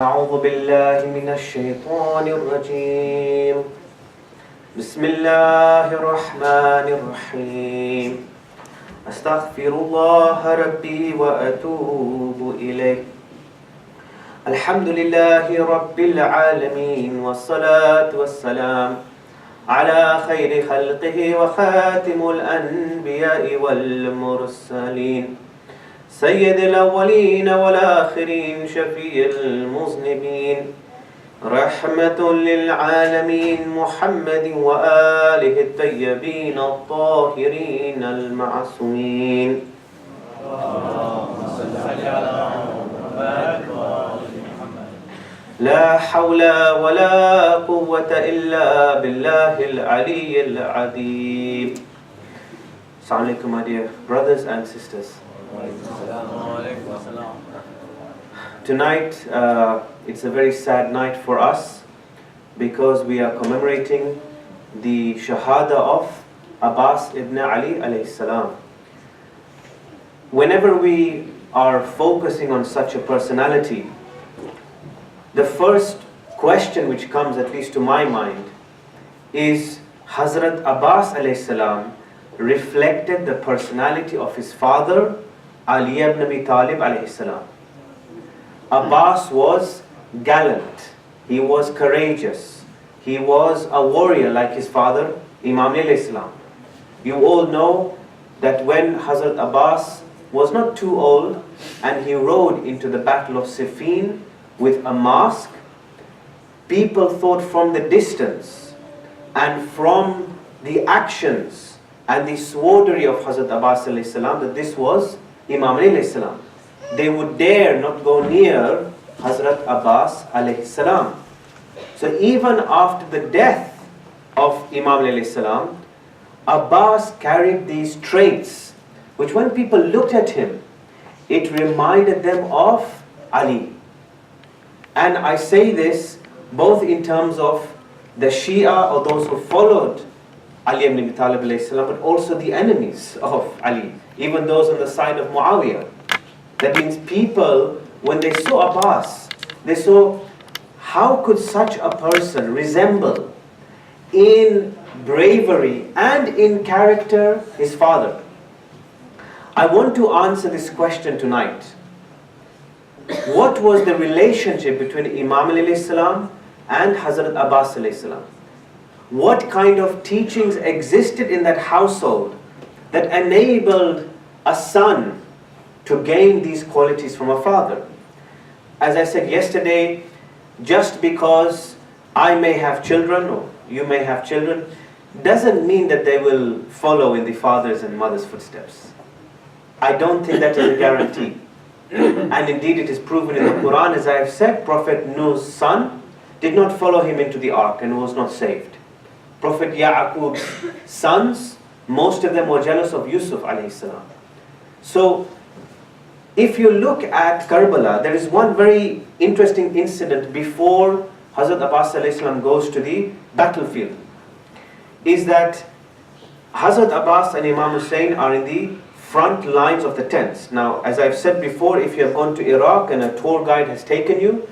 أعوذ بالله من الشيطان الرجيم بسم الله الرحمن الرحيم أستغفر الله ربي وأتوب إليه الحمد لله رب العالمين والصلاة والسلام على خير خلقه وخاتم الأنبياء والمرسلين سيد الأولين والآخرين شفيع المذنبين رحمة للعالمين محمد وآله الطيبين الطاهرين المعصومين لا حول ولا قوة إلا بالله العلي العظيم. Assalamu alaikum, my dear brothers and sisters. Tonight, it's a very sad night for us because we are commemorating the Shahada of Abbas ibn Ali alayhi salam. Whenever we are focusing on such a personality, the first question which comes, at least to my mind, is Hazrat Abbas alayhi salam reflected the personality of his father Ali ibn Abi Talib alayhi salam. Abbas was gallant, he was courageous, he was a warrior like his father Imam Ali alayhi salam. You all know that when Hazrat Abbas was not too old and he rode into the battle of Siffin with a mask, people thought from the distance and from the actions and the swordery of Hazrat Abbas alayhi salam that this was Imam Ali alayhi salam. They would dare not go near Hazrat Abbas alayhi salam. So even after the death of Imam Ali alayhi salam, Abbas carried these traits which when people looked at him, it reminded them of Ali. And I say this both in terms of the Shia or those who followed Ali ibn Abi Talib alayhi salam, but also the enemies of Ali, even those on the side of Muawiyah. That means people, when they saw Abbas, they saw how could such a person resemble in bravery and in character his father. I want to answer this question tonight. What was the relationship between Imam Ali alayhi salam and Hazrat Abbas alayhi salam? What kind of teachings existed in that household that enabled a son to gain these qualities from a father? As I said yesterday, just because I may have children or you may have children doesn't mean that they will follow in the father's and mother's footsteps. I don't think that is a guarantee. And indeed it is proven in the Quran, as I have said, Prophet Nuh's son did not follow him into the ark and was not saved. Prophet Ya'qub's sons, most of them were jealous of Yusuf alayhi salam. So if you look at Karbala, there is one very interesting incident before Hazrat Abbas alayhi salam goes to the battlefield. Is that Hazrat Abbas and Imam Hussein are in the front lines of the tents. Now, as I've said before, if you have gone to Iraq and a tour guide has taken you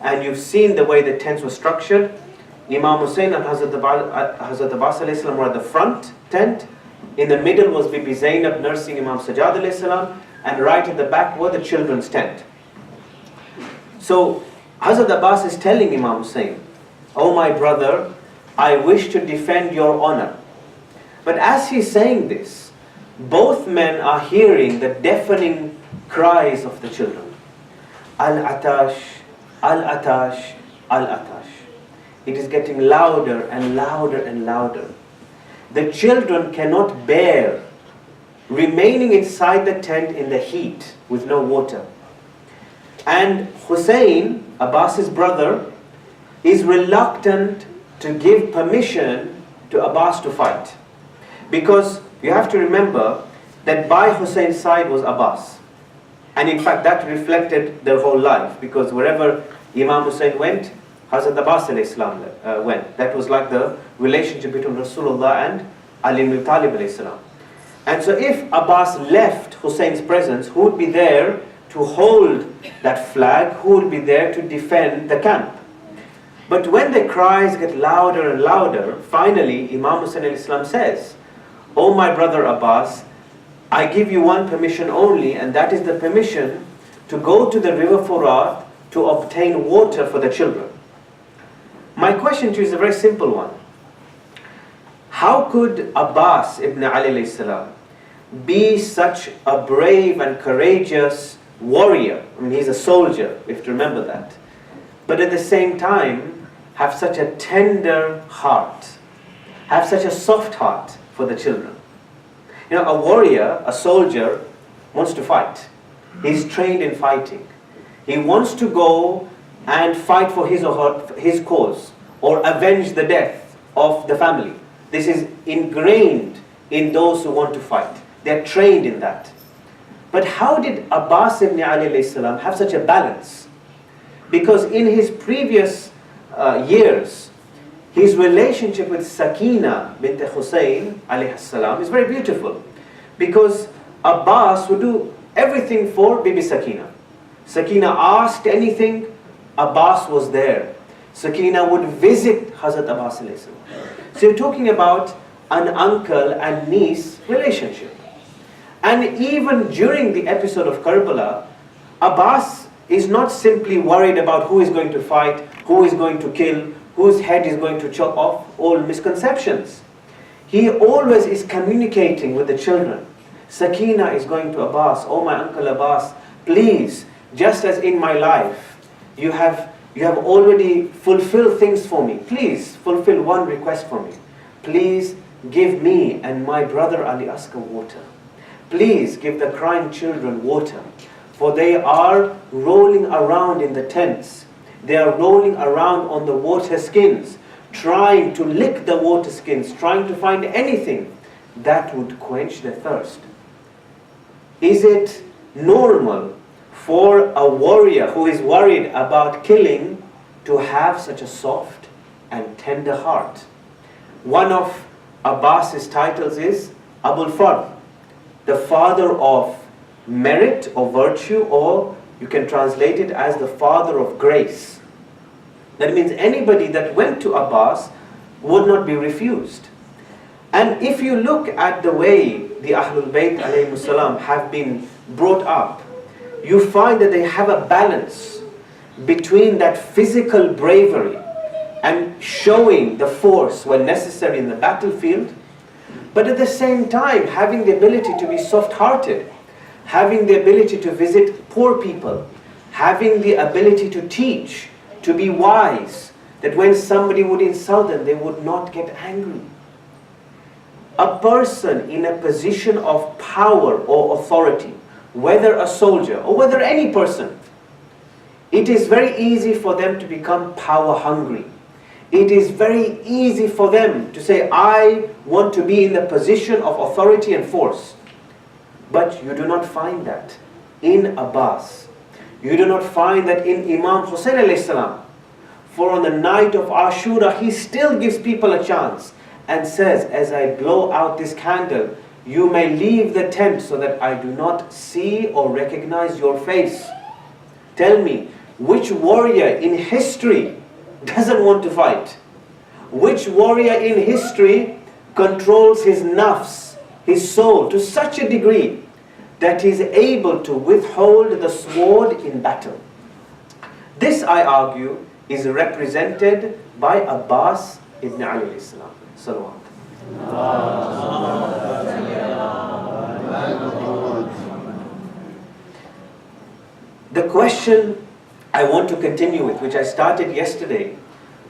and you've seen the way the tents were structured, Imam Hussein and Hazrat Abbas alayhi salam were at the front tent. In the middle was Bibi Zainab nursing Imam Sajjad alayhi salam, and right at the back were the children's tent. So Hazrat Abbas is telling Imam Hussein, "Oh my brother, I wish to defend your honor." But as he's saying this, both men are hearing the deafening cries of the children. Al-Atash, Al-Atash, Al-Atash. It is getting louder and louder and louder. The children cannot bear remaining inside the tent in the heat with no water. And Hussein, Abbas's brother, is reluctant to give permission to Abbas to fight. Because you have to remember that by Hussein's side was Abbas. And in fact that reflected their whole life, because wherever Imam Hussein went, Hazrat Abbas alayhi salam went. That was like the relationship between Rasulullah and Ali ibn Talib alayhi salam. And so if Abbas left Hussein's presence, who would be there to hold that flag, who will be there to defend the camp. But when the cries get louder and louder, finally Imam Hussein al-Islam says, "Oh my brother Abbas, I give you one permission only, and that is the permission to go to the river Furat to obtain water for the children." My question to you is a very simple one. How could Abbas ibn Ali alayhi salam be such a brave and courageous warrior? I mean, he's a soldier, we have to remember that. But at the same time, have such a tender heart, have such a soft heart for the children. You know, a warrior, a soldier, wants to fight. He's trained in fighting. He wants to go and fight for his or his cause, or avenge the death of the family. This is ingrained in those who want to fight. They're trained in that. But how did Abbas ibn Ali alayhi salam have such a balance? Because in his previous years, his relationship with Sakina bint Hussein alayhi salam is very beautiful. Because Abbas would do everything for Bibi Sakina. Sakina asked anything, Abbas was there. Sakina would visit Hazrat Abbas alayhi salam. So you're talking about an uncle and niece relationship. And even during the episode of Karbala, Abbas is not simply worried about who is going to fight, who is going to kill, whose head is going to chop off, all misconceptions. He always is communicating with the children. Sakina is going to Abbas, "Oh my uncle Abbas, please, just as in my life, you have already fulfilled things for me. Please fulfill one request for me. Please give me and my brother Ali Asghar water. Please give the crying children water, for they are rolling around in the tents. They are rolling around on the water skins, trying to lick the water skins, trying to find anything that would quench their thirst." Is it normal for a warrior who is worried about killing to have such a soft and tender heart? One of Abbas's titles is Abul Fadl, the father of merit or virtue, or you can translate it as the father of grace. That means anybody that went to Abbas would not be refused. And if you look at the way the Ahlul Bayt alayhimus salam have been brought up, you find that they have a balance between that physical bravery and showing the force when necessary in the battlefield, but at the same time having the ability to be soft-hearted, having the ability to visit poor people, having the ability to teach, to be wise, that when somebody would insult them, they would not get angry. A person in a position of power or authority, whether a soldier or whether any person, it is very easy for them to become power hungry. It is very easy for them to say, "I want to be in the position of authority and force." But you do not find that in Abbas. You do not find that in Imam Hussein alayhi salam. For on the night of Ashura, he still gives people a chance and says, "As I blow out this candle, you may leave the tent so that I do not see or recognize your face." Tell me, which warrior in history doesn't want to fight? Which warrior in history controls his nafs, his soul, to such a degree that he is able to withhold the sword in battle? This, I argue, is represented by Abbas ibn Ali alayhi salam. Salawat. The question I want to continue with, which I started yesterday,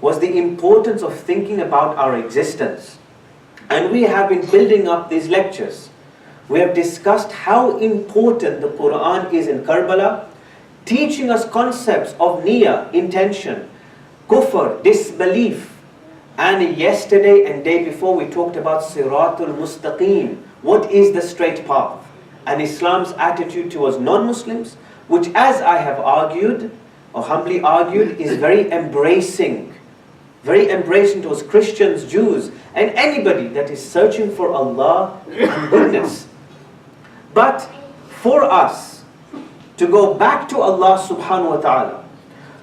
was the importance of thinking about our existence. And we have been building up these lectures. We have discussed how important the Quran is in Karbala, teaching us concepts of niyyah, intention, kufr, disbelief. And yesterday and day before we talked about Siratul Mustaqim. What is the straight path? And Islam's attitude towards non-Muslims, which, as I have argued, or humbly argued, is very embracing towards Christians, Jews, and anybody that is searching for Allah and goodness. But for us, to go back to Allah subhanahu wa ta'ala,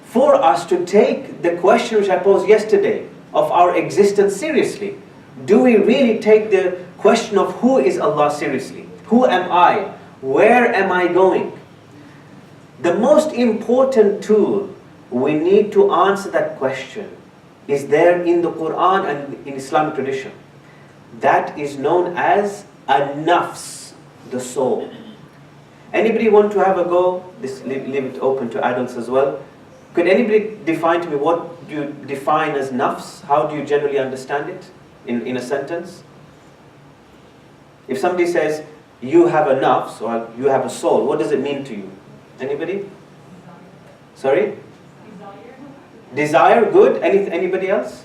for us to take the question which I posed yesterday of our existence seriously. Do we really take the question of who is Allah seriously? Who am I? Where am I going? The most important tool we need to answer that question is there in the Quran and in Islamic tradition. That is known as an-nafs, the soul. Anybody want to have a go? Leave it open to adults as well. Could anybody define to me what do you define as nafs? How do you generally understand it in a sentence? If somebody says, you have a nafs or you have a soul, what does it mean to you? Anybody? Sorry? Desire, good. Anybody else?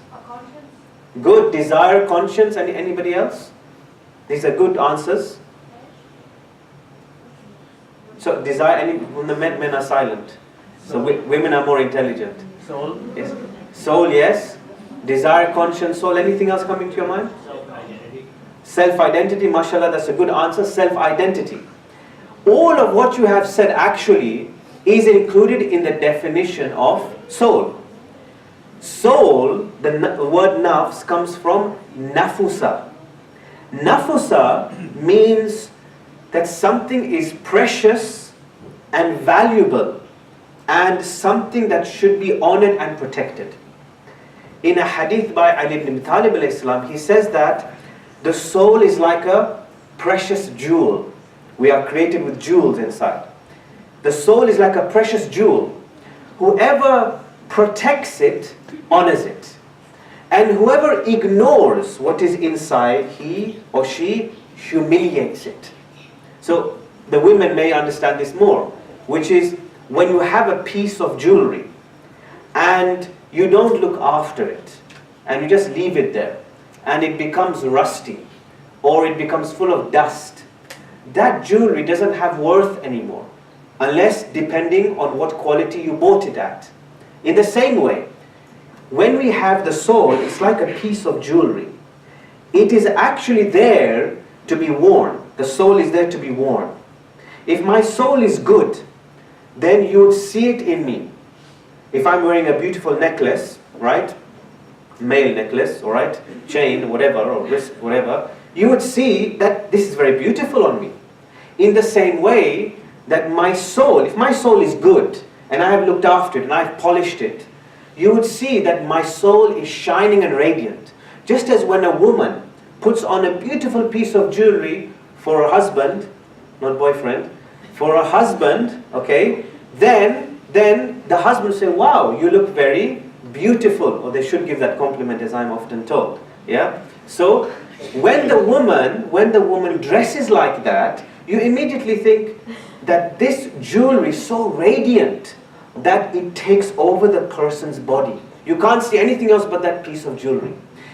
Good, desire, conscience. Anybody else? These are good answers. So desire, the men are silent. So women are more intelligent. Soul. Yes. Soul, yes. Desire, conscience, soul. Anything else coming to your mind? Self-identity. Self-identity, mashallah, that's a good answer. Self-identity. All of what you have said actually is included in the definition of soul. Soul, the word nafs comes from nafusa. Nafusa means that something is precious and valuable and something that should be honored and protected. In a hadith by Ali ibn Abi Talib alayhi salam, he says that the soul is like a precious jewel. We are created with jewels inside. The soul is like a precious jewel. Whoever protects it, honors it. And whoever ignores what is inside, he or she humiliates it. So the women may understand this more, which is when you have a piece of jewelry and you don't look after it and you just leave it there and it becomes rusty or it becomes full of dust, that jewelry doesn't have worth anymore, unless depending on what quality you bought it at. In the same way, when we have the soul, it's like a piece of jewelry. It is actually there to be worn. The soul is there to be worn. If my soul is good, then you would see it in me. If I'm wearing a beautiful necklace, right? Male necklace, all right? Chain, whatever, or wrist, whatever, you would see that this is very beautiful on me. In the same way that my soul, if my soul is good, and I have looked after it, and I have polished it, you would see that my soul is shining and radiant. Just as when a woman puts on a beautiful piece of jewelry for her husband, not boyfriend, for her husband, okay, then the husband will say, wow, you look very beautiful. Or they should give that compliment, as I'm often told. Yeah? So when the woman dresses like that, you immediately think that this jewelry is so radiant that it takes over the person's body. You can't see anything else but that piece of jewelry.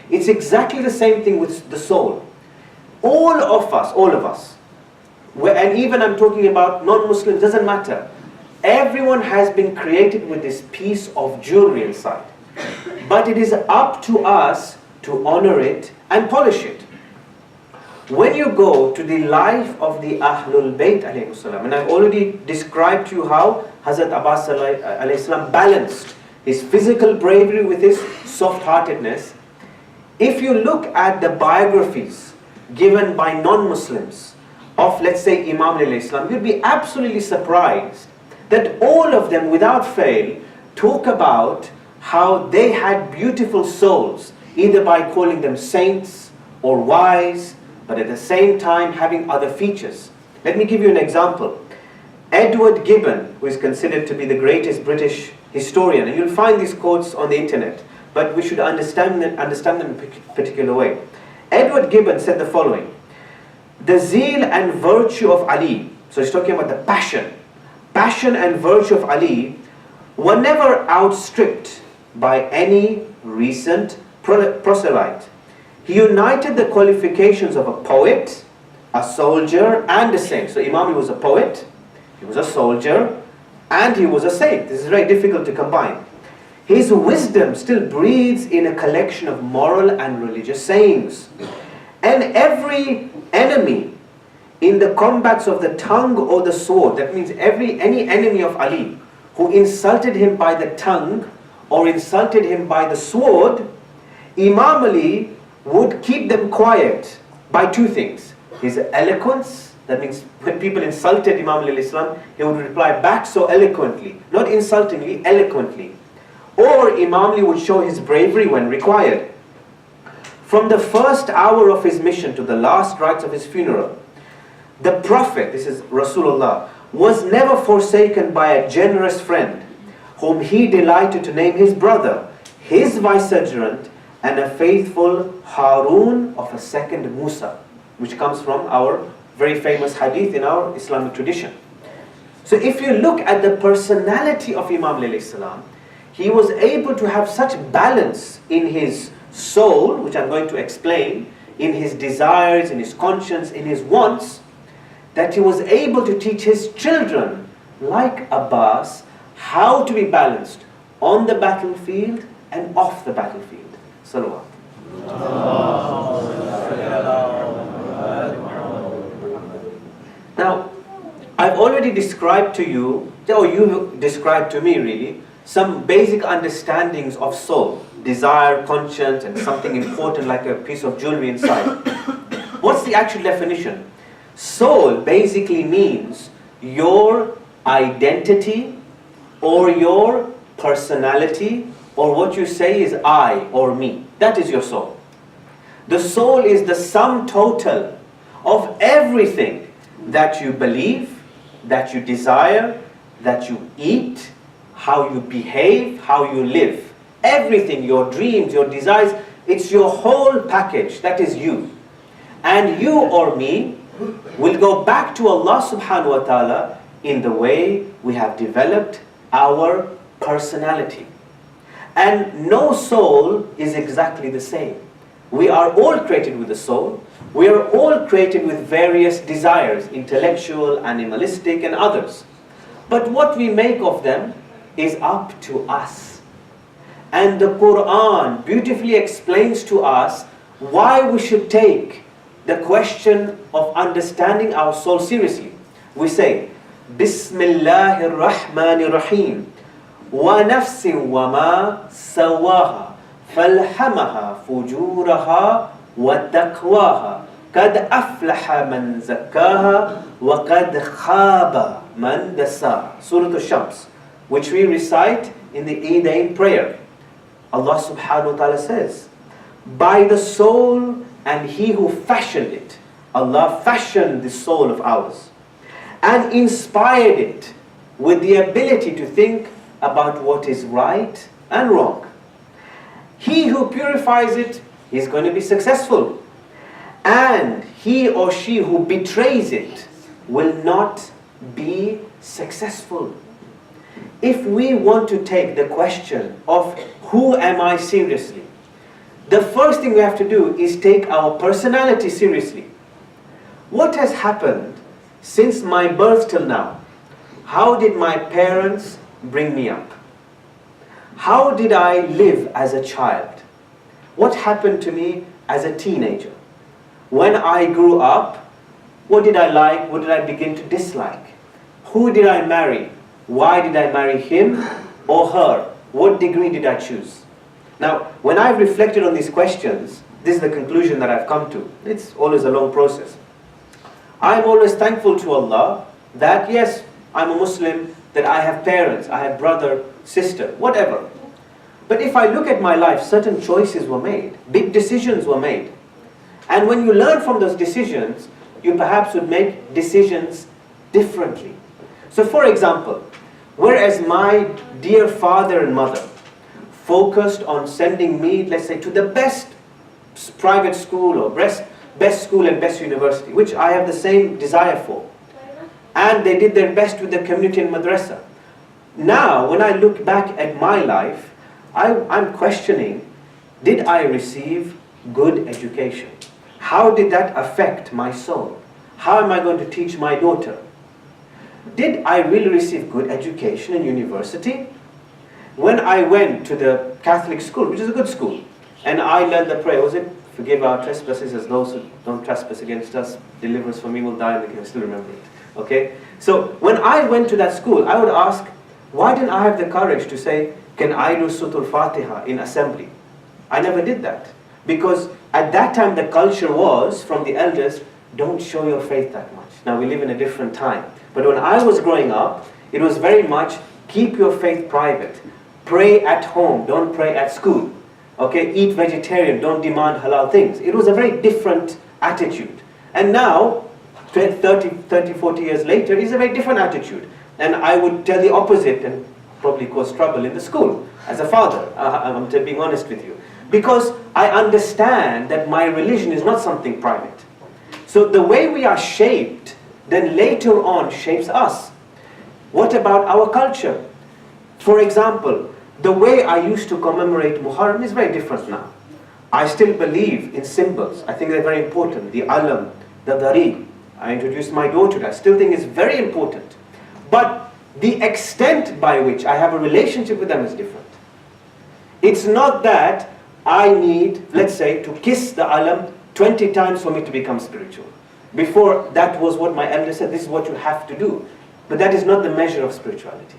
It's exactly the same thing with the soul. All of us, and even I'm talking about non-Muslims, doesn't matter. Everyone has been created with this piece of jewelry inside. But it is up to us to honor it and polish it. When you go to the life of the Ahlul Bayt alayhi salam, and I've already described to you how Hazrat Abbas alayhi salam balanced his physical bravery with his soft-heartedness. If you look at the biographies given by non-Muslims of, let's say, Imam alayhi salam, you'd be absolutely surprised that all of them, without fail, talk about how they had beautiful souls, either by calling them saints or wise, but at the same time having other features. Let me give you an example. Edward Gibbon, who is considered to be the greatest British historian, and you'll find these quotes on the internet, but we should understand them in a particular way. Edward Gibbon said the following: the zeal and virtue of Ali, so he's talking about the passion and virtue of Ali, were never outstripped by any recent proselyte. He united the qualifications of a poet, a soldier, and a saint. So Imam was a poet, he was a soldier, and he was a saint. This is very difficult to combine. His wisdom still breathes in a collection of moral and religious sayings. And every enemy in the combats of the tongue or the sword. That means any enemy of Ali who insulted him by the tongue or insulted him by the sword, Imam Ali would keep them quiet by two things. His eloquence, that means when people insulted Imam Ali Islam, he would reply back so eloquently, not insultingly, eloquently. Or Imam Ali would show his bravery when required. From the first hour of his mission to the last rites of his funeral, the Prophet, this is Rasulullah, was never forsaken by a generous friend whom he delighted to name his brother, his vicegerent, and a faithful Harun of a second Musa, which comes from our very famous hadith in our Islamic tradition. So if you look at the personality of Imam Ali salam, he was able to have such balance in his soul, which I'm going to explain, in his desires, in his conscience, in his wants, that he was able to teach his children, like Abbas, how to be balanced on the battlefield and off the battlefield. Salawat. Now, I've already described to you, or you described to me really, some basic understandings of soul, desire, conscience, and something important like a piece of jewelry inside. What's the actual definition? Soul basically means your identity or your personality, or what you say is I or me. That is your soul. The soul is the sum total of everything that you believe, that you desire, that you eat, how you behave, how you live. Everything, your dreams, your desires, it's your whole package. That is you. And you or me will go back to Allah subhanahu wa ta'ala in the way we have developed our personality. And no soul is exactly the same. We are all created with a soul. We are all created with various desires, intellectual, animalistic, and others. But what we make of them is up to us. And the Quran beautifully explains to us why we should take the question of understanding our soul seriously. We say, Bismillahir Rahmanir Rahim, wa nafsin wa ma sawaha, falhamaha fujuraha wa taqwaha, kad aflaha man zakkaha, wa kad khaba man dasaha. Surah Al-Shams, which we recite in the Eidain prayer. Allah subhanahu wa ta'ala says, by the soul and He who fashioned it. Allah fashioned the soul of ours and inspired it with the ability to think about what is right and wrong. He who purifies it is going to be successful, and he or she who betrays it will not be successful. If we want to take the question of who am I seriously, the first thing we have to do is take our personality seriously. What has happened since my birth till now? How did my parents bring me up? How did I live as a child? What happened to me as a teenager? When I grew up, what did I like? What did I begin to dislike? Who did I marry? Why did I marry him or her? What degree did I choose? Now, when I've reflected on these questions, this is the conclusion that I've come to. It's always a long process. I'm always thankful to Allah that yes, I'm a Muslim, that I have parents, I have brother, sister, whatever. But if I look at my life, certain choices were made, big decisions were made. And when you learn from those decisions, you perhaps would make decisions differently. So for example, whereas my dear father and mother focused on sending me, let's say, to the best private school or best school and best university, which I have the same desire for. And they did their best with the community and madrasa. Now, when I look back at my life, I'm questioning, did I receive good education? How did that affect my soul? How am I going to teach my daughter? Did I really receive good education in university? When I went to the Catholic school, which is a good school, and I learned the prayer, was it forgive our trespasses as those who don't trespass against us. Deliver us from evil, die in the kingdom. I still remember it. Okay? So when I went to that school, I would ask, why didn't I have the courage to say, can I do Sutul Fatiha in assembly? I never did that. Because at that time the culture was, from the elders, don't show your faith that much. Now we live in a different time. But when I was growing up, it was very much, keep your faith private. Pray at home, don't pray at school. Okay, eat vegetarian, don't demand halal things. It was a very different attitude. And now, 30, 40 years later, it's a very different attitude. And I would tell the opposite and probably cause trouble in the school as a father. I'm being honest with you. Because I understand that my religion is not something private. So the way we are shaped, then later on shapes us. What about our culture? For example, the way I used to commemorate Muharram is very different now. I still believe in symbols. I think they're very important. The alam, the dari. I introduced my daughter. I still think it's very important. But the extent by which I have a relationship with them is different. It's not that I need, let's say, to kiss the alam 20 times for me to become spiritual. Before, that was what my elder said, this is what you have to do. But that is not the measure of spirituality.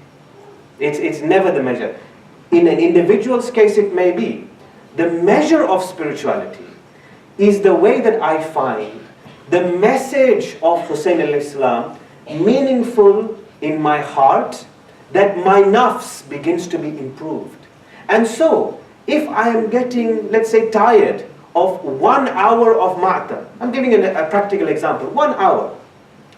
It's never the measure. In an individual's case, it may be. The measure of spirituality is the way that I find the message of Hussein alayhi salam meaningful in my heart, that my nafs begins to be improved. And so, if I am getting, let's say, tired of 1 hour of ma'ta, I'm giving a practical example, 1 hour.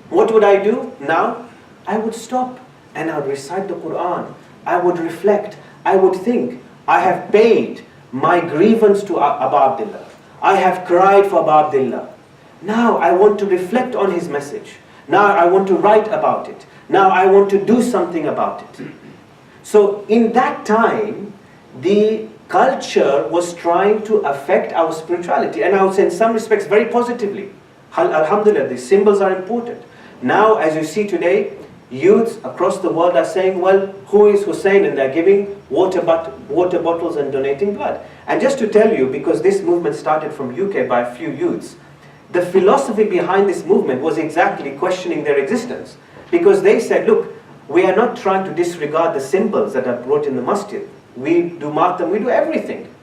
What would I do now? I would stop and I would recite the Quran. I would reflect. I would think, I have paid my grievance to Abu Abdullah. I have cried for Abu Abdullah. Now I want to reflect on his message. Now I want to write about it. Now I want to do something about it. So in that time, the culture was trying to affect our spirituality. And I would say in some respects very positively. Alhamdulillah, the symbols are important. Now, as you see today, youths across the world are saying, well, who is Hussein? And they're giving water bottles and donating blood. And just to tell you, because this movement started from UK by a few youths, the philosophy behind this movement was exactly questioning their existence. Because they said, look, we are not trying to disregard the symbols that are brought in the masjid. We do matam, we do everything.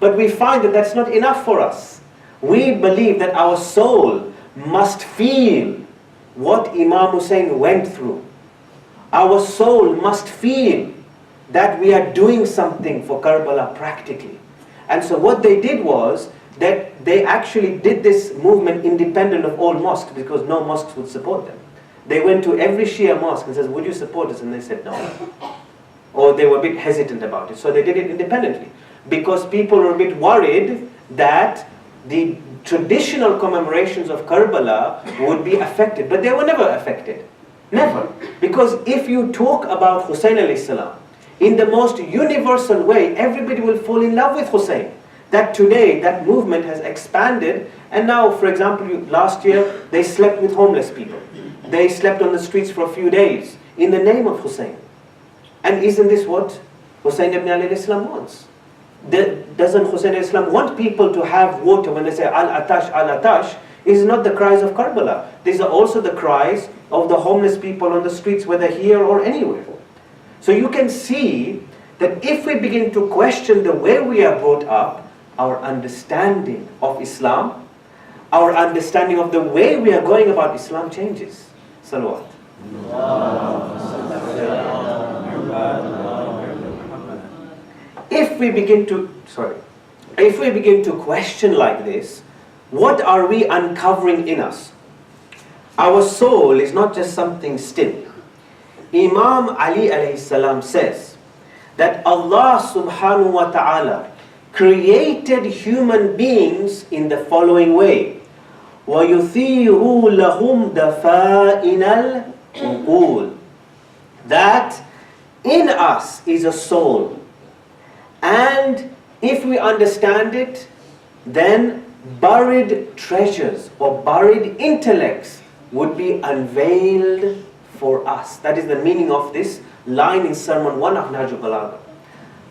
But we find that that's not enough for us. We believe that our soul must feel what Imam Hussein went through. Our soul must feel that we are doing something for Karbala practically. And so what they did was that they actually did this movement independent of all mosques, because no mosques would support them. They went to every Shia mosque and said, would you support us? And they said no. Or they were a bit hesitant about it. So they did it independently. Because people were a bit worried that the traditional commemorations of Karbala would be affected. But they were never affected. Never. Because if you talk about Hussein alayhi salam in the most universal way, everybody will fall in love with Hussein. That today, that movement has expanded. And now, for example, last year, they slept with homeless people. They slept on the streets for a few days in the name of Hussein. And isn't this what Hussein ibn Ali alayhi wants? Doesn't Hussein alayhi salam want people to have water when they say al-atash, al-atash? Is not the cries of Karbala. These are also the cries of the homeless people on the streets, whether here or anywhere. So you can see that if we begin to question the way we are brought up, our understanding of Islam, our understanding of the way we are going about Islam changes. Salawat. If we begin to question like this, what are we uncovering in us? Our soul is not just something still. Imam Ali alayhi salam says that Allah subhanahu wa ta'ala created human beings in the following way. وَيُثِيرُوا لَهُمْ دَفَائِنَ الْعُقُولِ. That in us is a soul. And if we understand it, then buried treasures or buried intellects would be unveiled for us. That is the meaning of this line in Sermon 1 of Nahjul Balagha.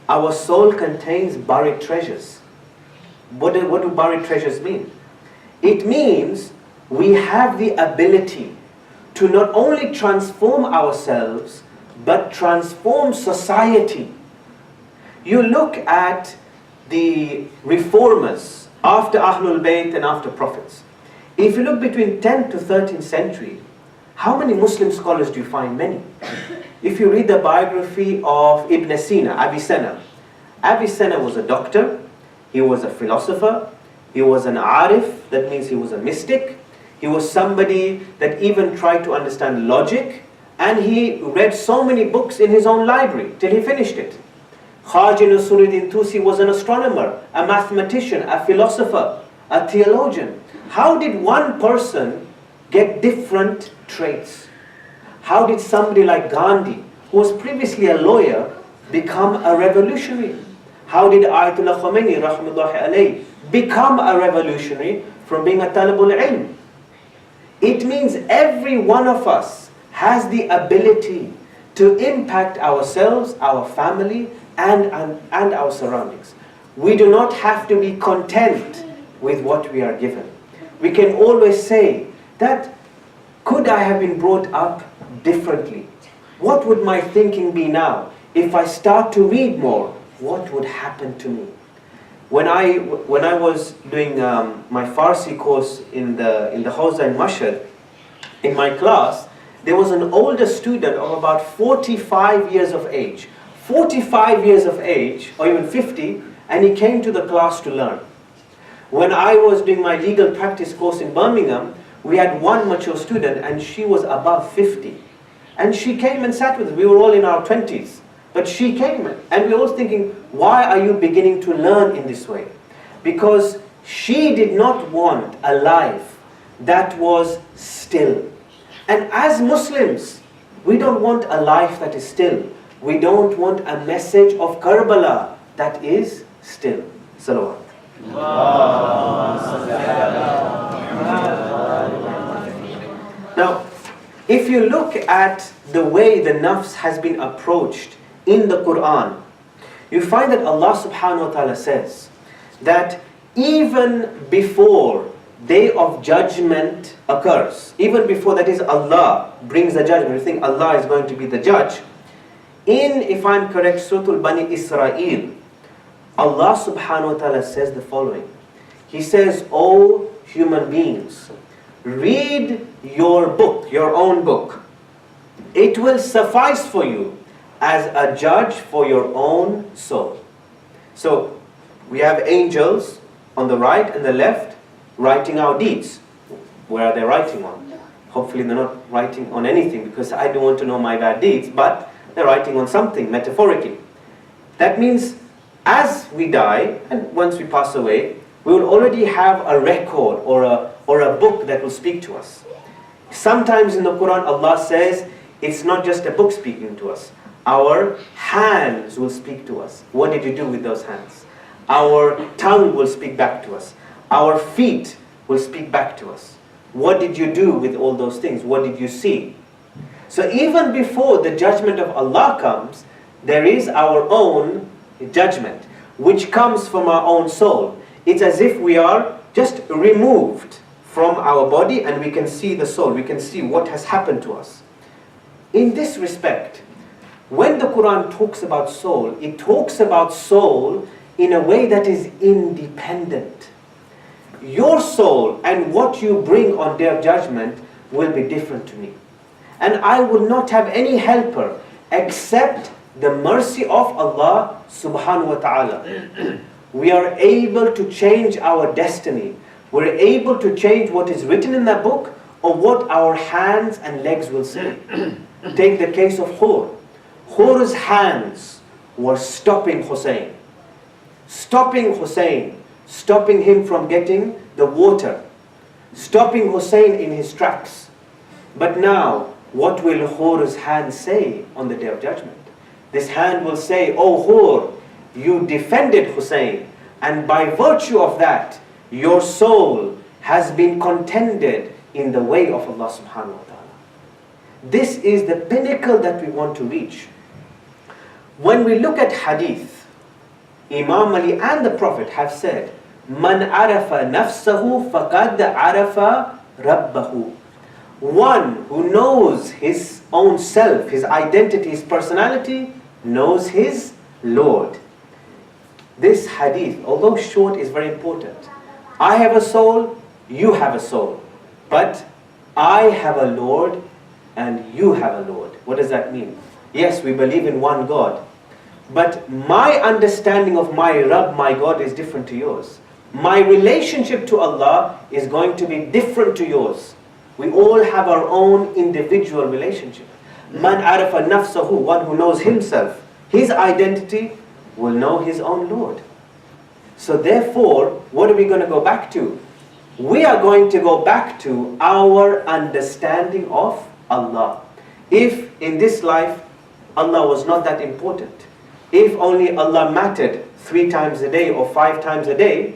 Our soul contains buried treasures. What do buried treasures mean? It means we have the ability to not only transform ourselves, but transform society. You look at the reformers after Ahlul Bayt and after prophets. If you look between 10th to 13th century, how many Muslim scholars do you find? Many. If you read the biography of Ibn Sina, Avicenna was a doctor, he was a philosopher, he was an arif, that means he was a mystic, he was somebody that even tried to understand logic, and he read so many books in his own library till he finished it. Khaja Nasruddin Tusi was an astronomer, a mathematician, a philosopher, a theologian. How did one person get different traits? How did somebody like Gandhi, who was previously a lawyer, become a revolutionary? How did Ayatollah Khomeini, rahmatullahi alayhi, become a revolutionary from being a talibul ilm? It means every one of us has the ability to impact ourselves, our family, and our surroundings. We do not have to be content with what we are given. We can always say that, could I have been brought up differently? What would my thinking be now? If I start to read more, what would happen to me? When I was doing my Farsi course in the Hawza in Mashhad, in my class, there was an older student of about 45 years of age. 45 years of age, or even 50, and he came to the class to learn. When I was doing my legal practice course in Birmingham, we had one mature student and she was above 50. And she came and sat with us. We were all in our 20s. But she came and we were all thinking, why are you beginning to learn in this way? Because she did not want a life that was still. And as Muslims, we don't want a life that is still. We don't want a message of Karbala that is still. Salawat. Now, if you look at the way the nafs has been approached in the Quran, you find that Allah subhanahu wa ta'ala says that even before day of judgment occurs, even before, that is, Allah brings the judgment, you think Allah is going to be the judge. In, if I'm correct, Surah Bani Israel, Allah subhanahu wa ta'ala says the following. He says, O human beings, read your book, your own book. It will suffice for you as a judge for your own soul. So, we have angels on the right and the left writing our deeds. Where are they writing on? Hopefully they're not writing on anything, because I don't want to know my bad deeds, but they're writing on something, metaphorically. That means as we die, and once we pass away, we will already have a record or a book that will speak to us. Sometimes in the Quran, Allah says, it's not just a book speaking to us. Our hands will speak to us. What did you do with those hands? Our tongue will speak back to us. Our feet will speak back to us. What did you do with all those things? What did you see? So even before the judgment of Allah comes, there is our own judgment, which comes from our own soul. It's as if we are just removed from our body and we can see the soul. We can see what has happened to us. In this respect, when the Quran talks about soul, it talks about soul in a way that is independent. Your soul and what you bring on Day of Judgment will be different to me. And I will not have any helper except the mercy of Allah subhanahu wa ta'ala. We are able to change our destiny. We're able to change what is written in that book or what our hands and legs will say. Take the case of Hur. Hur's hands were stopping Hussein. Stopping Hussein. Stopping him from getting the water. Stopping Hussein in his tracks. But now, what will Hur's hand say on the Day of Judgment? This hand will say, "Oh Hur, you defended Hussein, and by virtue of that, your soul has been contended in the way of Allah subhanahu wa ta'ala." This is the pinnacle that we want to reach. When we look at hadith, Imam Ali and the Prophet have said, Man arafa nafsahu faqad arafa rabbahu. One who knows his own self, his identity, his personality, knows his Lord. This hadith, although short, is very important. I have a soul, you have a soul. But I have a Lord and you have a Lord. What does that mean? Yes, we believe in one God. But my understanding of my Rabb, my God, is different to yours. My relationship to Allah is going to be different to yours. We all have our own individual relationship. Man arafa nafsahu, one who knows himself, his identity, will know his own Lord. So therefore, what are we going to go back to? We are going to go back to our understanding of Allah. If in this life Allah was not that important, if only Allah mattered 3 times a day or 5 times a day,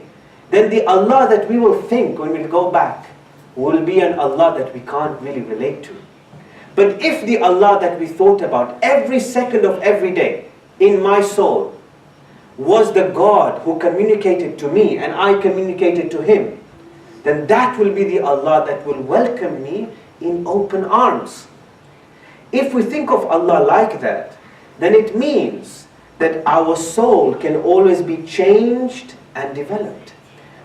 then the Allah that we will think when we go back will be an Allah that we can't really relate to. But if the Allah that we thought about every second of every day in my soul was the God who communicated to me and I communicated to Him, then that will be the Allah that will welcome me in open arms. If we think of Allah like that, then it means that our soul can always be changed and developed.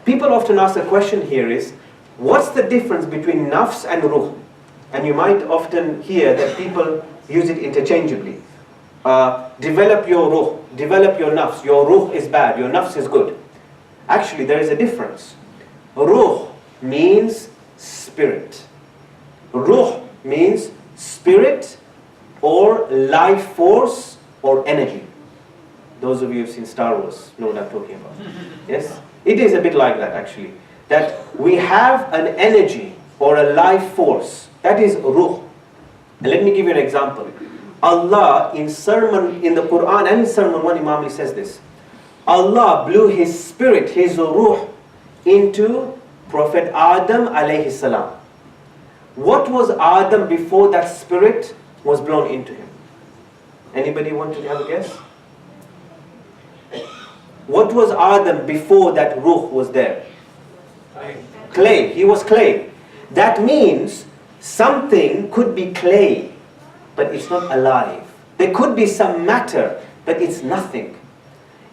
People often ask the question here is, what's the difference between nafs and ruh? And you might often hear that people use it interchangeably. Develop your ruh, develop your nafs. Your ruh is bad, your nafs is good. Actually, there is a difference. Ruh means spirit. Ruh means spirit or life force or energy. Those of you who've seen Star Wars know what I'm talking about. Yes? It is a bit like that actually. That we have an energy or a life force. That is ruh. And let me give you an example. Allah in the Quran and in Sermon 1 Imam Ali says this. Allah blew His spirit, His ruh, into Prophet Adam alayhi salam. What was Adam before that spirit was blown into him? Anybody want to have a guess? What was Adam before that ruh was there? Clay. He was clay. That means something could be clay, but it's not alive. There could be some matter, but it's nothing.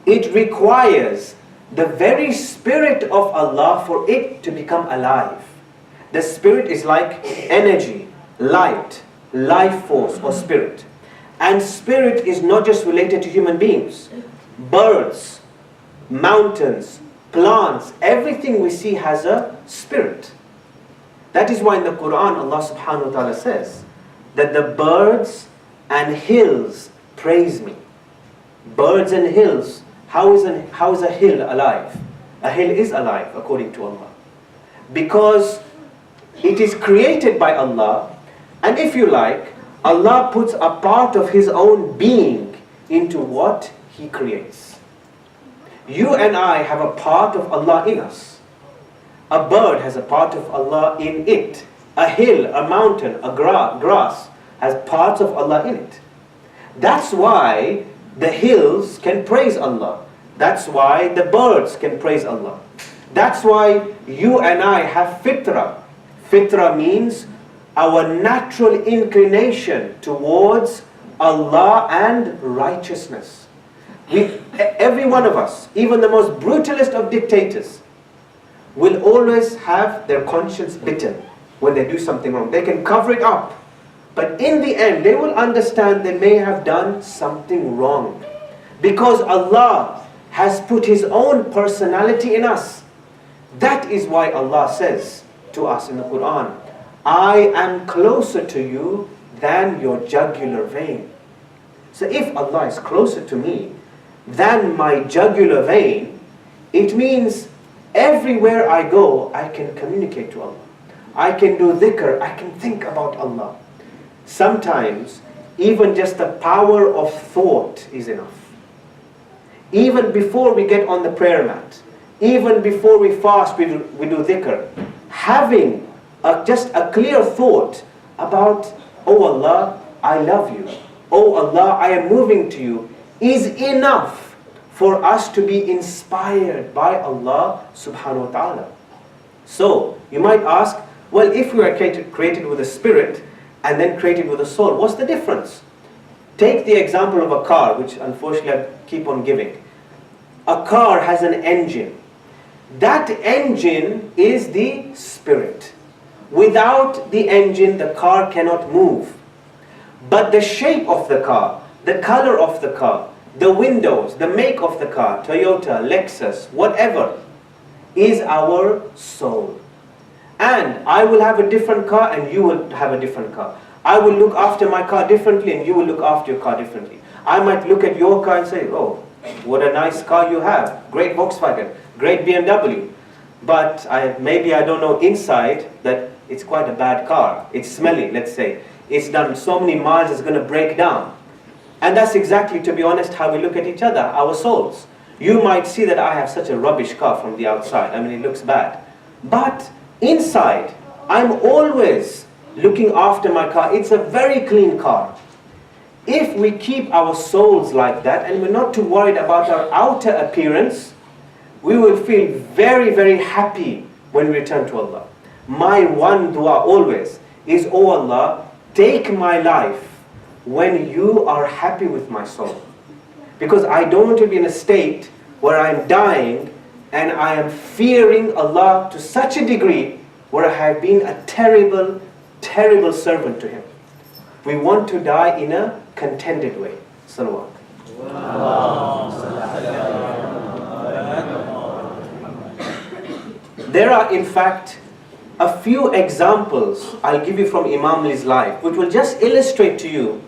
It requires the very spirit of Allah for it to become alive. The spirit is like energy, light, life force or spirit. And spirit is not just related to human beings. Birds, mountains, plants, everything we see has a spirit. That is why in the Quran Allah subhanahu wa ta'ala says that the birds and hills praise me. Birds and hills. How is a hill alive? A hill is alive according to Allah. Because it is created by Allah, and if you like, Allah puts a part of His own being into what He creates. You and I have a part of Allah in us. A bird has a part of Allah in it. A hill, a mountain, a grass has parts of Allah in it. That's why the hills can praise Allah. That's why the birds can praise Allah. That's why you and I have fitrah. Fitrah means our natural inclination towards Allah and righteousness. Every one of us, even the most brutalist of dictators, will always have their conscience bitten when they do something wrong. They can cover it up, but in the end they will understand they may have done something wrong, because Allah has put His own personality in us. That is why Allah says to us in the Quran, I am closer to you than your jugular vein. So if Allah is closer to me than my jugular vein, it means everywhere I go, I can communicate to Allah. I can do dhikr, I can think about Allah. Sometimes, even just the power of thought is enough. Even before we get on the prayer mat, even before we fast, we do dhikr. Having just a clear thought about, oh Allah, I love you. Oh Allah, I am moving to you, is enough for us to be inspired by Allah subhanahu wa ta'ala. So, you might ask, well, if we are created with a spirit and then created with a soul, what's the difference? Take the example of a car, which unfortunately I keep on giving. A car has an engine. That engine is the spirit. Without the engine, the car cannot move. But the shape of the car, the color of the car, the windows, the make of the car, Toyota, Lexus, whatever, is our soul. And I will have a different car and you will have a different car. I will look after my car differently and you will look after your car differently. I might look at your car and say, oh, what a nice car you have. Great Volkswagen, great BMW. But maybe I don't know inside that it's quite a bad car. It's smelly, let's say. It's done so many miles it's going to break down. And that's exactly, to be honest, how we look at each other, our souls. You might see that I have such a rubbish car from the outside. I mean, it looks bad. But inside, I'm always looking after my car. It's a very clean car. If we keep our souls like that and we're not too worried about our outer appearance, we will feel very, very happy when we return to Allah. My one dua always is, oh Allah, take my life when you are happy with my soul. Because I don't want to be in a state where I'm dying and I am fearing Allah to such a degree where I have been a terrible, terrible servant to Him. We want to die in a contented way. Salawat. There are in fact a few examples I'll give you from Imam Ali's life, which will just illustrate to you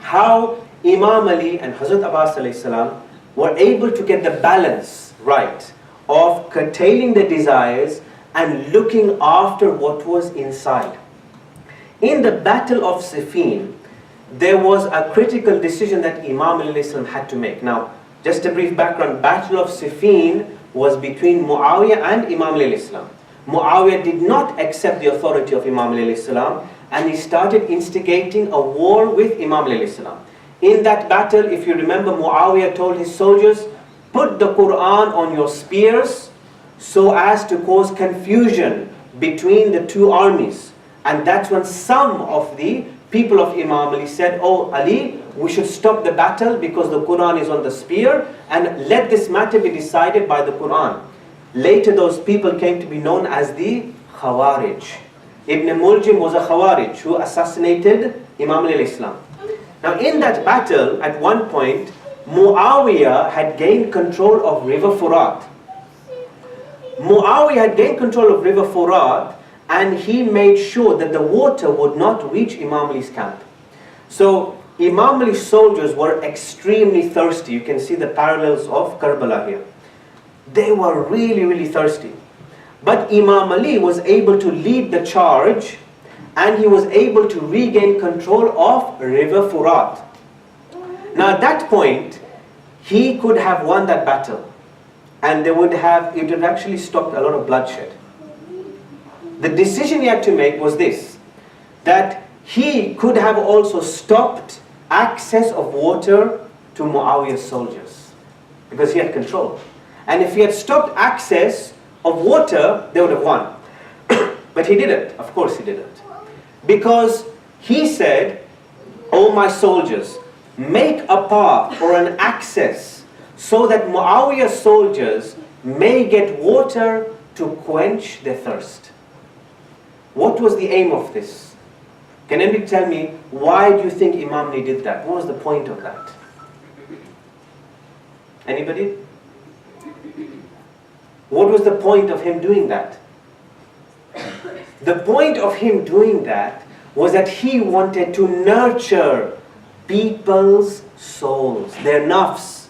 how Imam Ali and Hazrat Abbas alayhi salam were able to get the balance right of curtailing the desires and looking after what was inside. In the Battle of Siffin, there was a critical decision that Imam Ali alayhi salam had to make. Now, just a brief background, Battle of Siffin was between Muawiyah and Imam Ali alayhi salam. Muawiyah did not accept the authority of Imam Ali alayhi salam, and he started instigating a war with Imam Ali alayhi salam. In that battle, if you remember, Muawiyah told his soldiers, put the Quran on your spears so as to cause confusion between the two armies. And that's when some of the people of Imam Ali said, oh Ali, we should stop the battle because the Quran is on the spear and let this matter be decided by the Quran. Later those people came to be known as the Khawarij. Ibn Muljim was a Khawarij who assassinated Imam Ali alayhi salam. Now in that battle, at one point, Muawiyah had gained control of River Furat. Muawiyah had gained control of River Furat, and he made sure that the water would not reach Imam Ali's camp. So Imam Ali's soldiers were extremely thirsty. You can see the parallels of Karbala here. They were really, really thirsty. But Imam Ali was able to lead the charge, and he was able to regain control of River Furat. Now at that point, he could have won that battle, and it would have actually stopped a lot of bloodshed. The decision he had to make was this, that he could have also stopped access of water to Muawiyah's soldiers, because he had control. And if he had stopped access of water, they would have won. But he didn't. Of course he didn't. Because he said, oh my soldiers, make a path or an access so that Muawiyah's soldiers may get water to quench their thirst. What was the aim of this? Can anybody tell me, why do you think Imam Ali did that? What was the point of that? Anybody? What was the point of him doing that? The point of him doing that was that he wanted to nurture people's souls, their nafs.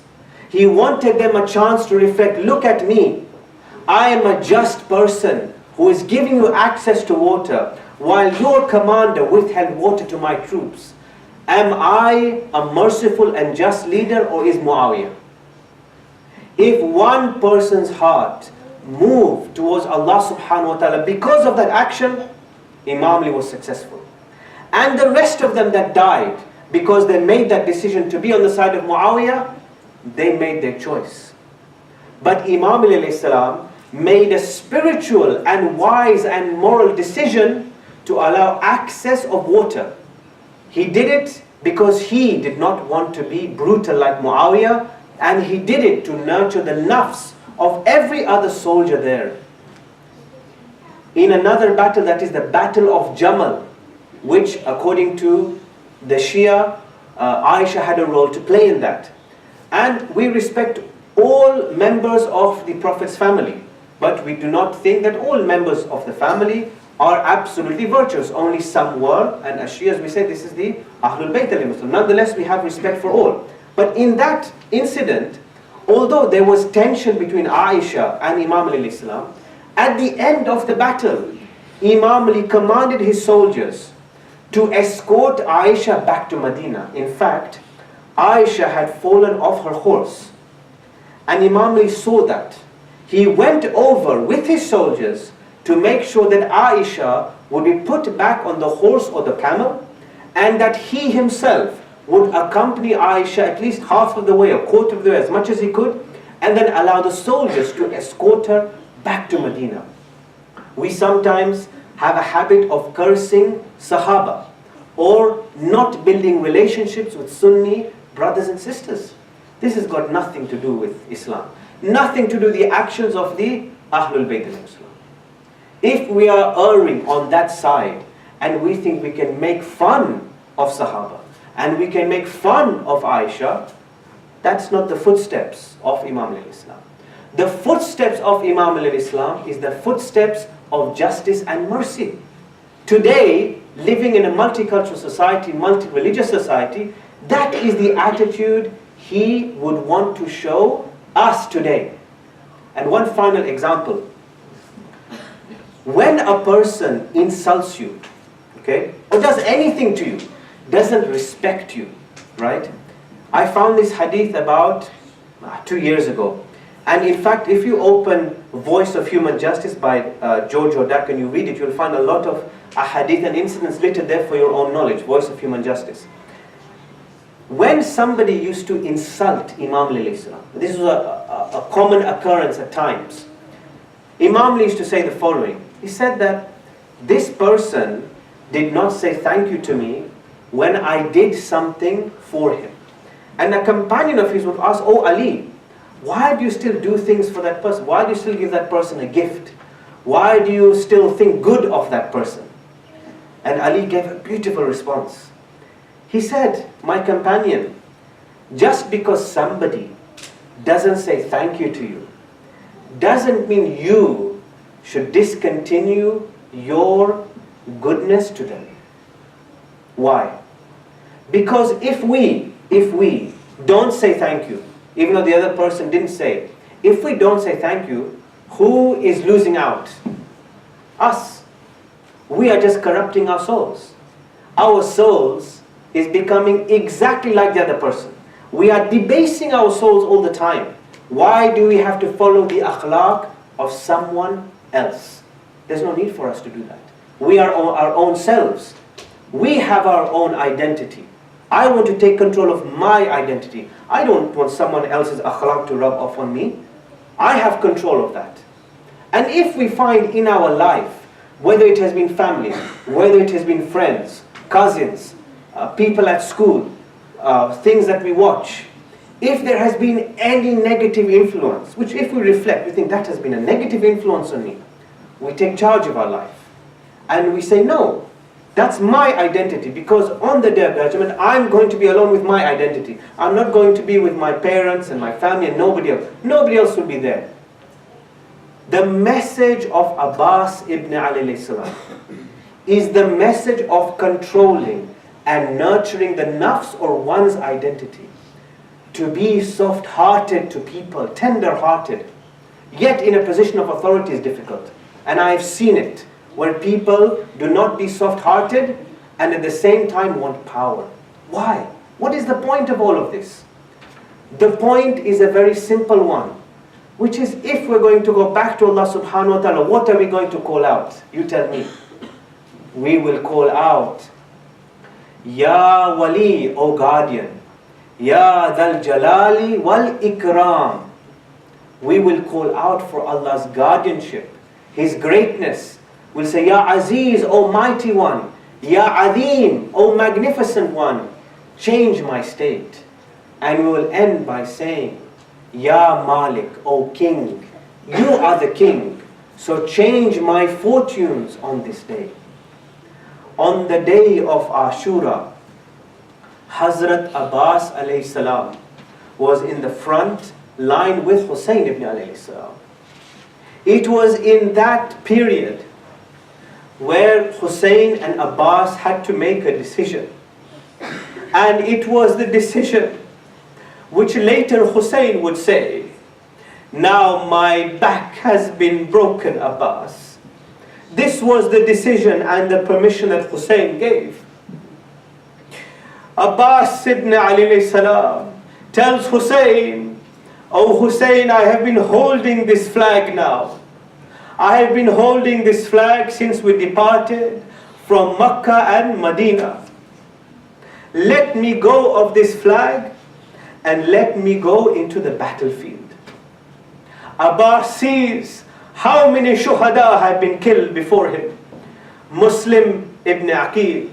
He wanted them a chance to reflect, look at me. I am a just person who is giving you access to water while your commander withheld water to my troops. Am I a merciful and just leader, or is Muawiyah? If one person's heart moved towards Allah subhanahu wa ta'ala because of that action, Imam Ali was successful. And the rest of them that died because they made that decision to be on the side of Muawiyah, they made their choice. But Imam Ali alayhi salam made a spiritual and wise and moral decision to allow access of water. He did it because he did not want to be brutal like Muawiyah, and he did it to nurture the nafs of every other soldier there. In another battle, that is the Battle of Jamal, which according to the Shia, Aisha had a role to play in that. And we respect all members of the Prophet's family, but we do not think that all members of the family are absolutely virtuous. Only some were, and as Shias we say this is the Ahlul Bayt al-Muslim. Nonetheless, we have respect for all. But in that incident, although there was tension between Aisha and Imam Ali alayhi salam, at the end of the battle, Imam Ali commanded his soldiers to escort Aisha back to Medina. In fact, Aisha had fallen off her horse, and Imam Ali saw that. He went over with his soldiers to make sure that Aisha would be put back on the horse or the camel, and that he himself would accompany Aisha at least half of the way, a quarter of the way, as much as he could, and then allow the soldiers to escort her back to Medina. We sometimes have a habit of cursing Sahaba or not building relationships with Sunni brothers and sisters. This has got nothing to do with Islam. Nothing to do with the actions of the Ahlul Bayt al-Islam. If we are erring on that side and we think we can make fun of Sahaba and we can make fun of Aisha, that's not the footsteps of Imam al-Islam. The footsteps of Imam al-Islam is the footsteps of justice and mercy. Today, living in a multicultural society, multi-religious society, that is the attitude he would want to show us today. And one final example. When a person insults you, okay, or does anything to you, doesn't respect you, right? I found this hadith about 2 years ago. And in fact, if you open Voice of Human Justice by George Odak and you read it, you'll find a lot of hadith and incidents littered there for your own knowledge. Voice of Human Justice. When somebody used to insult Imam Ali, this was a common occurrence at times. Imam Ali used to say the following. He said that this person did not say thank you to me when I did something for him. And a companion of his would ask, "Oh Ali, why do you still do things for that person? Why do you still give that person a gift? Why do you still think good of that person?" And Ali gave a beautiful response. He said, "My companion, just because somebody doesn't say thank you to you, doesn't mean you should discontinue your goodness to them." Why? Because if we don't say thank you, even though the other person didn't say, if we don't say thank you, who is losing out? Us. We are just corrupting our souls. Our souls is becoming exactly like the other person. We are debasing our souls all the time. Why do we have to follow the akhlaq of someone else? There's no need for us to do that. We are our own selves. We have our own identity. I want to take control of my identity. I don't want someone else's akhlaq to rub off on me. I have control of that. And if we find in our life, whether it has been family, whether it has been friends, cousins, people at school, things that we watch, if there has been any negative influence, which if we reflect, we think that has been a negative influence on me, we take charge of our life. And we say, no, that's my identity, because on the Day of Judgment, I'm going to be alone with my identity. I'm not going to be with my parents and my family and nobody else. Nobody else will be there. The message of Abbas ibn Ali salam is the message of controlling and nurturing the nafs or one's identity. To be soft-hearted to people, tender-hearted, yet in a position of authority is difficult. And I've seen it, where people do not be soft-hearted and at the same time want power. Why? What is the point of all of this? The point is a very simple one, which is, if we're going to go back to Allah subhanahu wa ta'ala, what are we going to call out? You tell me. We will call out, Ya Wali, O guardian, Ya Dhal Jalali wal Ikram. We will call out for Allah's guardianship, His greatness. We'll say, Ya Aziz, O mighty one. Ya Adim, O magnificent one. Change my state. And we will end by saying, Ya Malik, O king. You are the king. So change my fortunes on this day. On the day of Ashura, Hazrat Abbas alayhi salam was in the front line with Hussein ibn alayhi salam. It was in that period where Hussein and Abbas had to make a decision. And it was the decision which later Hussein would say, now my back has been broken, Abbas. This was the decision and the permission that Hussein gave. Abbas ibn Ali alayhi salam tells Hussein, "Oh Hussein, I have been holding this flag now. I have been holding this flag since we departed from Makkah and Medina. Let me go of this flag and let me go into the battlefield." Abbas sees how many shuhada have been killed before him. Muslim ibn Aqil,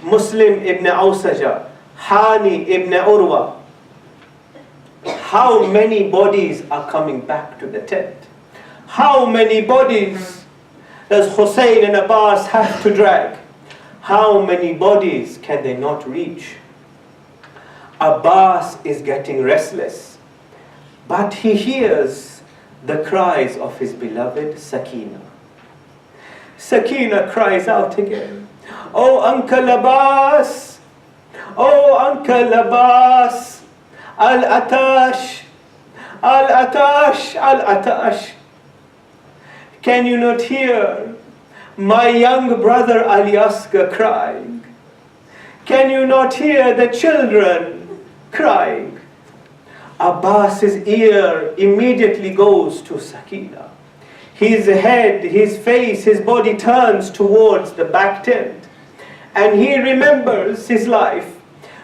Muslim ibn Awsaja, Hani ibn Urwa. How many bodies are coming back to the tent? How many bodies does Hussein and Abbas have to drag? How many bodies can they not reach? Abbas is getting restless, but he hears the cries of his beloved Sakina. Sakina cries out again, "Oh Uncle Abbas, oh Uncle Abbas, Al-Atash, Al-Atash, Al-Atash. Can you not hear my young brother Ali Asghar crying? Can you not hear the children crying?" Abbas's ear immediately goes to Sakina. His head, his face, his body turns towards the back tent. And he remembers his life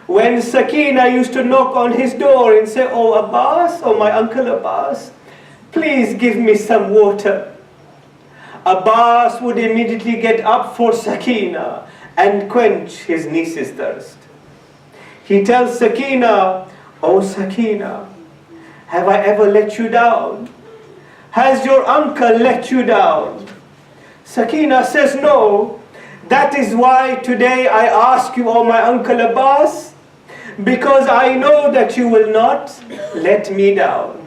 when Sakina used to knock on his door and say, "Oh Abbas, oh my Uncle Abbas, please give me some water." Abbas would immediately get up for Sakina and quench his niece's thirst. He tells Sakina, "Oh Sakina, have I ever let you down? Has your uncle let you down?" Sakina says, "No. That is why today I ask you, oh my Uncle Abbas, because I know that you will not let me down."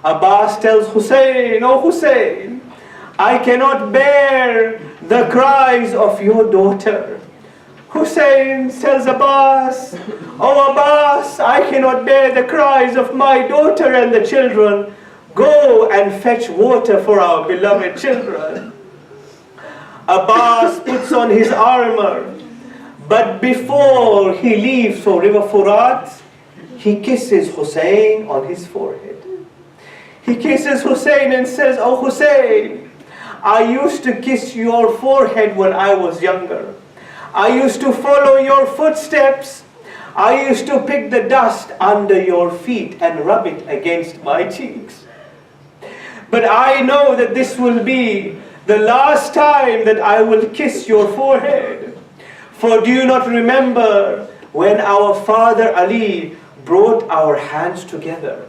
Abbas tells Hussein, "Oh Hussein, I cannot bear the cries of your daughter." Hussein tells Abbas, "Oh Abbas, I cannot bear the cries of my daughter and the children. Go and fetch water for our beloved children." Abbas puts on his armor, but before he leaves for River Furat, he kisses Hussein on his forehead. He kisses Hussein and says, "Oh Hussein, I used to kiss your forehead when I was younger. I used to follow your footsteps. I used to pick the dust under your feet and rub it against my cheeks. But I know that this will be the last time that I will kiss your forehead. For do you not remember when our father Ali brought our hands together?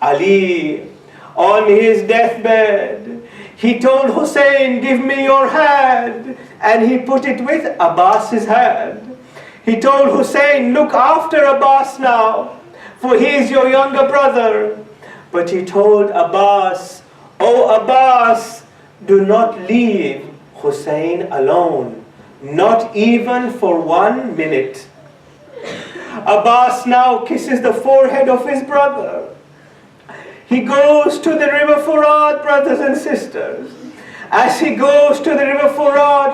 Ali, on his deathbed, he told Hussein, 'Give me your hand,' and he put it with Abbas's hand. He told Hussein, 'Look after Abbas now, for he is your younger brother.' But he told Abbas, 'Oh Abbas, do not leave Hussein alone, not even for 1 minute.'" Abbas now kisses the forehead of his brother. He goes to the River Furat, brothers and sisters. As he goes to the River Furat,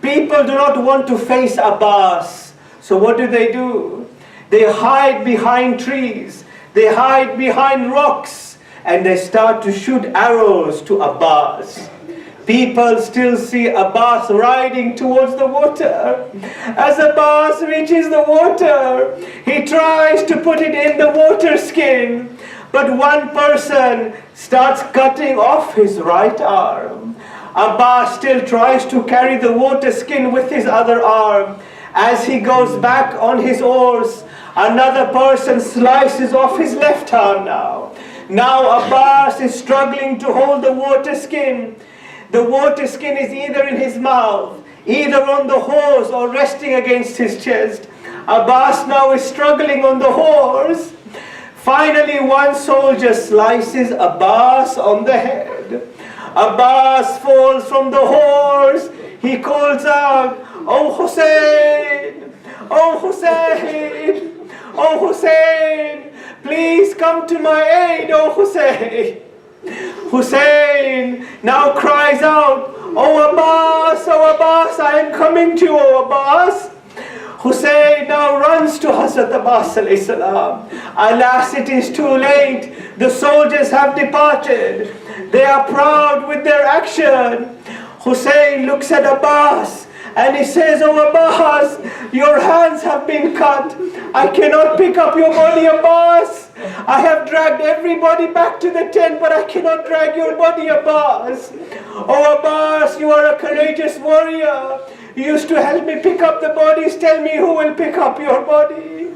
people do not want to face Abbas. So what do? They hide behind trees. They hide behind rocks. And they start to shoot arrows to Abbas. People still see Abbas riding towards the water. As Abbas reaches the water, he tries to put it in the water skin. But one person starts cutting off his right arm. Abbas still tries to carry the water skin with his other arm. As he goes back on his horse, another person slices off his left arm now. Now Abbas is struggling to hold the water skin. The water skin is either in his mouth, either on the horse or resting against his chest. Abbas now is struggling on the horse. Finally, one soldier slices Abbas on the head. Abbas falls from the horse. He calls out, "Oh Hussein! Oh Hussein! Oh Hussein! Please come to my aid, oh Hussein!" Hussein now cries out, "Oh Abbas, I am coming to you, oh Abbas." Hussein now runs to Hazrat Abbas alayhi salam. Alas, it is too late. The soldiers have departed. They are proud with their action. Hussein looks at Abbas and he says, "Oh Abbas, your hands have been cut. I cannot pick up your body, Abbas. I have dragged everybody back to the tent, but I cannot drag your body, Abbas. Oh Abbas, you are a courageous warrior. You used to help me pick up the bodies. Tell me who will pick up your body."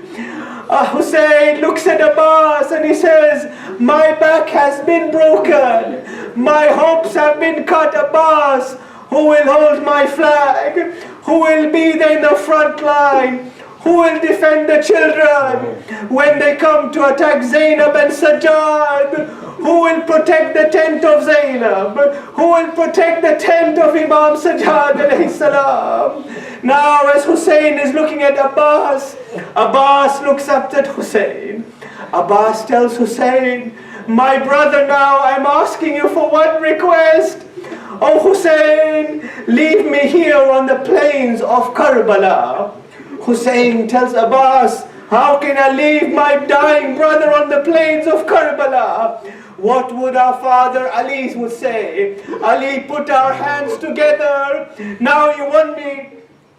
Hussein looks at Abbas and he says, "My back has been broken. My hopes have been cut, Abbas. Who will hold my flag? Who will be there in the front line? Who will defend the children when they come to attack Zainab and Sajjad? Who will protect the tent of Zainab? Who will protect the tent of Imam Sajjad alayhi salam?" Now as Hussein is looking at Abbas, Abbas looks up at Hussein. Abbas tells Hussein, "My brother, now I'm asking you for one request. Oh Hussein, leave me here on the plains of Karbala." Hussein tells Abbas, "How can I leave my dying brother on the plains of Karbala? What would our father Ali would say? Ali, put our hands together. Now you want me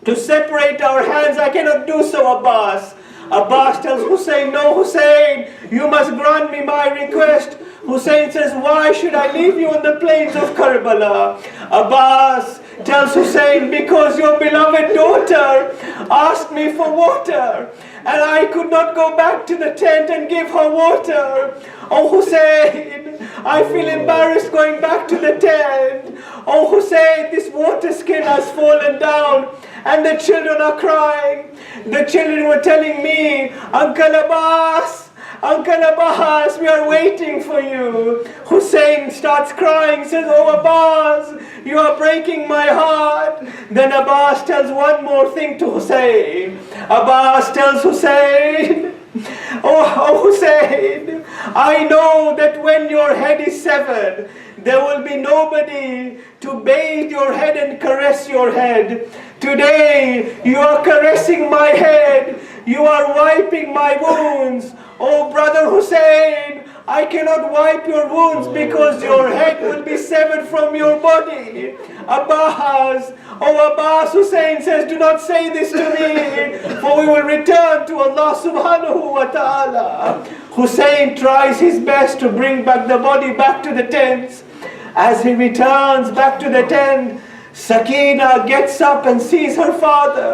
to separate our hands? I cannot do so, Abbas." Abbas tells Hussein, "No, Hussein, you must grant me my request." Hussein says, "Why should I leave you on the plains of Karbala?" Abbas tells Hussein, "Because your beloved daughter asked me for water, and I could not go back to the tent and give her water. Oh Hussein, I feel embarrassed going back to the tent. Oh Hussein, this water skin has fallen down and the children are crying." The children were telling me, Uncle Abbas, we are waiting for you." Hussein starts crying, says, "Oh Abbas, you are breaking my heart." Then Abbas tells one more thing to Hussein. Abbas tells Hussein, Oh Hussein, I know that when your head is severed, there will be nobody to bathe your head and caress your head. Today, you are caressing my head. You are wiping my wounds. Oh brother Hussein, I cannot wipe your wounds because your head will be severed from your body. Abbas, oh Abbas, Hussein says, "Do not say this to me, for we will return to Allah subhanahu wa ta'ala." Hussein tries his best to bring back the body back to the tents. As he returns back to the tent, Sakina gets up and sees her father.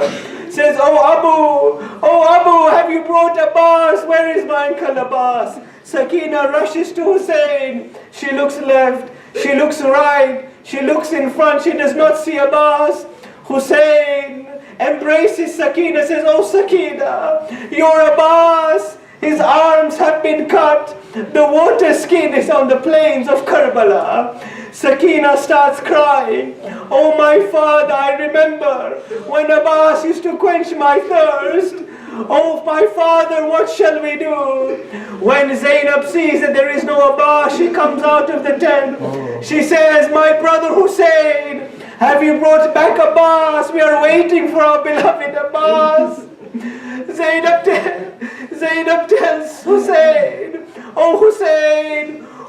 Says, oh Abu, have you brought Abbas? Where is my uncle Abbas?" Sakina rushes to Hussein. She looks left, she looks right, she looks in front, she does not see Abbas. Hussein embraces Sakina, says, "Oh Sakina, your Abbas, his arms have been cut. The water skin is on the plains of Karbala." Sakina starts crying. "Oh my father, I remember when Abbas used to quench my thirst. Oh my father, what shall we do?" When Zainab sees that there is no Abbas, she comes out of the tent. She says, "My brother Hussein, have you brought back Abbas? We are waiting for our beloved Abbas." Zainab tells Hussein, "Oh Hussein,